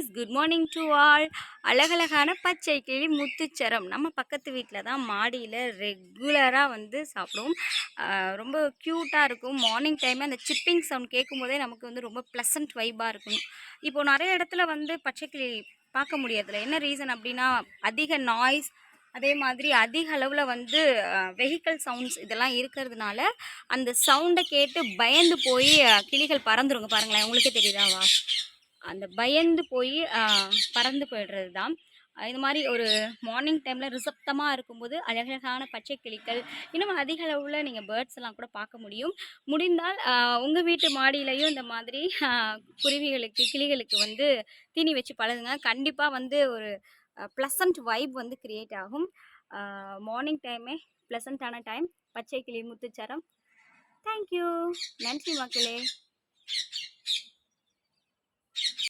guys, good morning to all. அழகழகான பச்சை கிளி முத்துச்சரம் நம்ம பக்கத்து வீட்டில் தான் மாடியில் ரெகுலராக வந்து சாப்பிடுவோம். ரொம்ப க்யூட்டாக இருக்கும். மார்னிங் டைம் அந்த சிப்பிங் சவுண்ட் கேட்கும் போதே நமக்கு வந்து ரொம்ப ப்ளசன்ட் வைப்பாக இருக்கும். இப்போது நிறைய இடத்துல வந்து பச்சை கிளி பார்க்க முடியாதுல. என்ன ரீசன் அப்படின்னா அதிக நாய்ஸ், அதே மாதிரி அதிக அளவில் வந்து வெஹிக்கல் சவுண்ட்ஸ் இதெல்லாம் இருக்கிறதுனால அந்த சவுண்டை கேட்டு பயந்து போய் கிளிகள் பறந்துருங்க. பாருங்களேன், உங்களுக்கே தெரியுதாவா? அந்த பயந்து போய் பறந்து போயிடுறது தான். இது மாதிரி ஒரு மார்னிங் டைமில் ரிசப்தமாக இருக்கும்போது அழகழகான பச்சை கிளிகள், இன்னும் அதிக அளவில் நீங்கள் பேர்ட்ஸ் எல்லாம் கூட பார்க்க முடியும். முடிந்தால் உங்கள் வீட்டு மாடியிலையும் இந்த மாதிரி குருவிகளுக்கு கிளிகளுக்கு வந்து தீனி வச்சு பழகுங்க. கண்டிப்பாக வந்து ஒரு ப்ளசன்ட் வைப் வந்து கிரியேட் ஆகும். மார்னிங் டைமே ப்ளசண்ட்டான டைம். பச்சை கிளி முத்துச்சரம். தேங்க்யூ. நன்றி மக்களே.